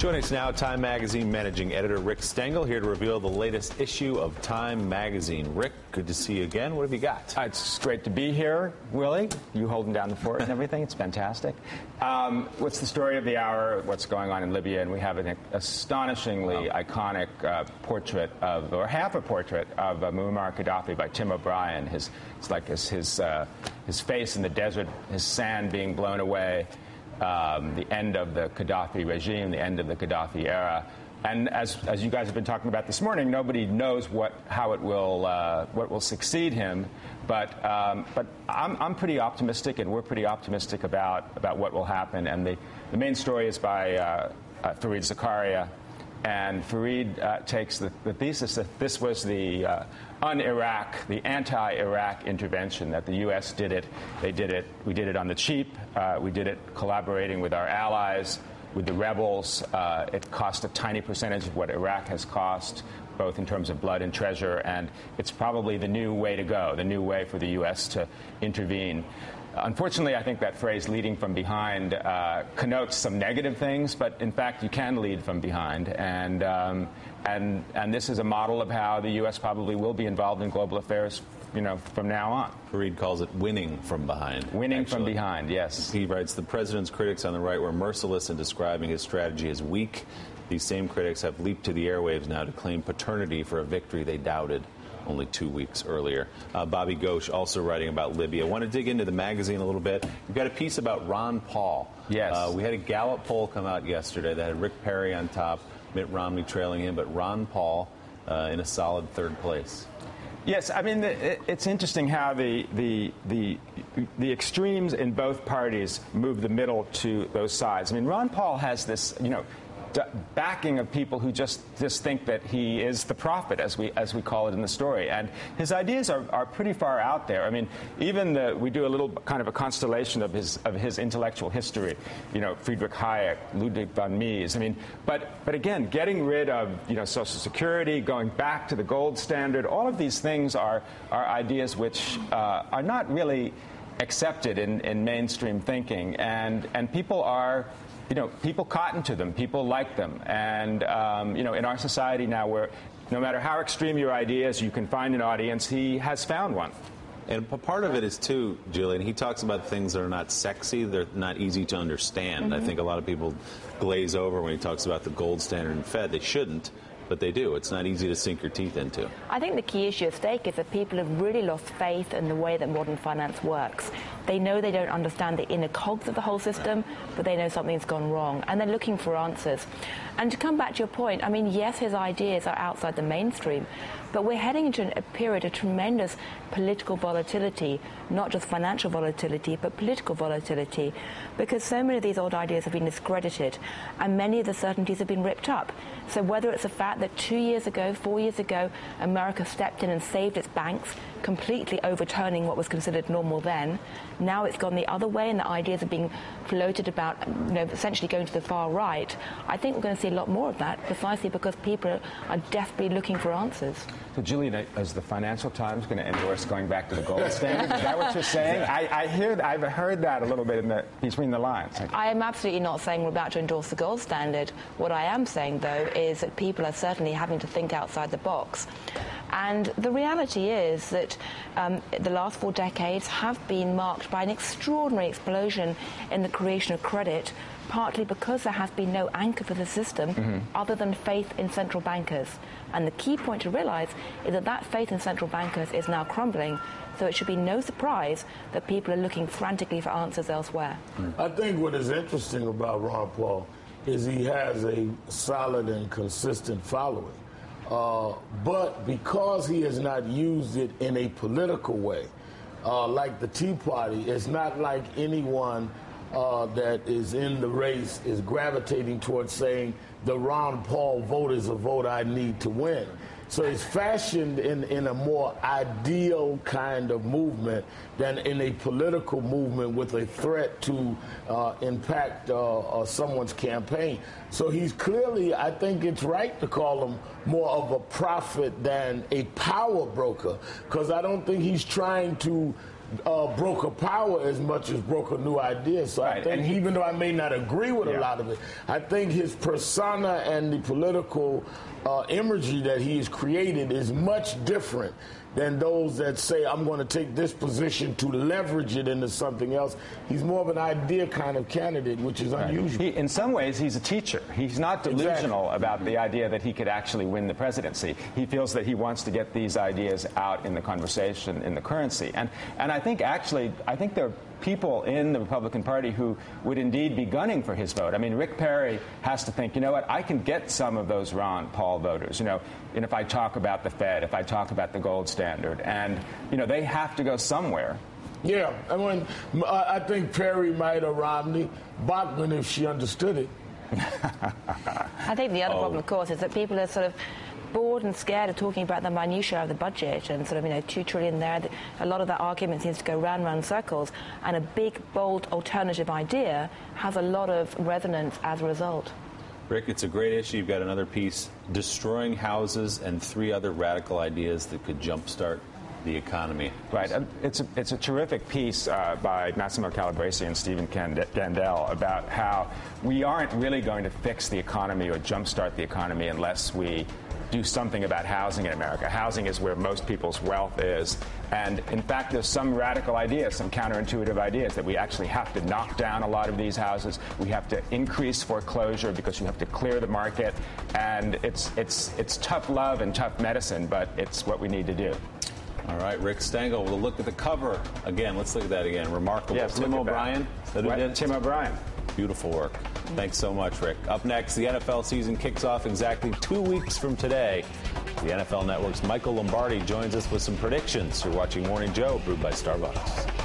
Joining us now, Time Magazine managing editor Rick Stengel, here to reveal the latest issue of Time Magazine. Rick, good to see you again. What have you got? It's great to be here, Willie. You holding down the fort and everything. It's fantastic. What's the story of the hour? What's going on in Libya? And we have an astonishingly iconic portrait of, or half a portrait of Muammar Gaddafi by Tim O'Brien. It's like his face in the desert, his sand being blown away. The end of the Gaddafi regime, the end of the Gaddafi era, and as you guys have been talking about this morning, nobody knows what will succeed him. But I'm pretty optimistic, and we're pretty optimistic about what will happen. And the main story is by Fareed Zakaria, and Fareed takes the thesis that this was the the anti-Iraq intervention, that the U.S. did it. They did it. We did it on the cheap. We did it collaborating with our allies, with the rebels. It cost a tiny percentage of what Iraq has cost, both in terms of blood and treasure, and it's probably the new way to go, the new way for the U.S. to intervene. Unfortunately, I think that phrase "leading from behind" connotes some negative things, but in fact, you can lead from behind, and this is a model of how the U.S. probably will be involved in global affairs, from now on. Fareed calls it winning from behind. Winning from behind, yes. He writes, the president's critics on the right were merciless in describing his strategy as weak. These same critics have leaped to the airwaves now to claim paternity for a victory they doubted only 2 weeks earlier. Bobby Ghosh also writing about Libya. I want to dig into the magazine a little bit. We've got a piece about Ron Paul. Yes. We had a Gallup poll come out yesterday that had Rick Perry on top, Mitt Romney trailing him, but Ron Paul in a solid third place. Yes, I mean, it's interesting how the extremes in both parties move the middle to those sides. I mean, Ron Paul has this, backing of people who just think that he is the prophet, as we call it in the story, and his ideas are pretty far out there. I mean, even we do a little kind of a constellation of his intellectual history. Friedrich Hayek, Ludwig von Mises. I mean, but again, getting rid of Social Security, going back to the gold standard. All of these things are ideas which are not really accepted in mainstream thinking, and people are. People cotton to them. People like them. And, in our society now where no matter how extreme your ideas, you can find an audience, he has found one. And part of it is, too, Julian, he talks about things that are not sexy, they're not easy to understand. Mm-hmm. I think a lot of people glaze over when he talks about the gold standard and Fed. They shouldn't. But they do. It's not easy to sink your teeth into. I think the key issue at stake is that people have really lost faith in the way that modern finance works. They know they don't understand the inner cogs of the whole system, but they know something's gone wrong, and they're looking for answers. And to come back to your point, I mean, yes, his ideas are outside the mainstream, but we're heading into a period of tremendous political volatility, not just financial volatility, but political volatility, because so many of these old ideas have been discredited, and many of the certainties have been ripped up. So whether it's the fact that 2 years ago, 4 years ago, America stepped in and saved its banks, completely overturning what was considered normal then. Now it's gone the other way, and the ideas are being floated about, essentially going to the far right. I think we're going to see a lot more of that, precisely because people are desperately looking for answers. So, Julian, is the Financial Times going to endorse going back to the gold standard? Is that what you're saying? I've heard that a little bit between the lines. I am absolutely not saying we're about to endorse the gold standard. What I am saying, though, is that people are certainly having to think outside the box. And the reality is that the last 4 decades have been marked by an extraordinary explosion in the creation of credit, partly because there has been no anchor for the system other than faith in central bankers. And the key point to realize is that faith in central bankers is now crumbling, so it should be no surprise that people are looking frantically for answers elsewhere. I think what is interesting about Ron Paul is he has a solid and consistent following. But because he has not used it in a political way, like the Tea Party, it's not like anyone that is in the race is gravitating towards saying the Ron Paul vote is a vote I need to win. So it's fashioned in a more ideal kind of movement than in a political movement with a threat to impact someone's campaign. So he's clearly, I think it's right to call him more of a prophet than a power broker, because I don't think he's trying to broker power as much as broker new ideas. So I think even though I may not agree with a lot of it, I think his persona and the political imagery that he has created is much different than those that say, I'm going to take this position to leverage it into something else. He's more of an idea kind of candidate, which is unusual. In some ways, he's a teacher. He's not delusional about the idea that he could actually win the presidency. He feels that he wants to get these ideas out in the conversation, in the currency. And I think there are people in the Republican Party who would indeed be gunning for his vote. I mean, Rick Perry has to think, you know what, I can get some of those Ron Paul voters, and if I talk about the Fed, if I talk about the gold standard, and, they have to go somewhere. Yeah, I think Perry might have Romney, Bachmann if she understood it. I think the other problem, of course, is that people are sort of bored and scared of talking about the minutiae of the budget and sort of, $2 trillion there. A lot of that argument seems to go round in circles, and a big, bold alternative idea has a lot of resonance as a result. Rick, it's a great issue. You've got another piece, destroying houses and 3 other radical ideas that could jumpstart the economy. Right. It's a terrific piece by Massimo Calabresi and Stephen Gandel about how we aren't really going to fix the economy or jumpstart the economy unless we do something about housing in America. Housing is where most people's wealth is. And in fact, there's some radical ideas, some counterintuitive ideas that we actually have to knock down a lot of these houses. We have to increase foreclosure because you have to clear the market. And it's tough love and tough medicine, but it's what we need to do. All right, Rick Stengel, we'll look at the cover again. Let's look at that again. Remarkable. Yes, Tim O'Brien. Tim O'Brien. Beautiful work. Thanks so much, Rick. Up next, the NFL season kicks off exactly 2 weeks from today. The NFL Network's Michael Lombardi joins us with some predictions. You're watching Morning Joe, brewed by Starbucks.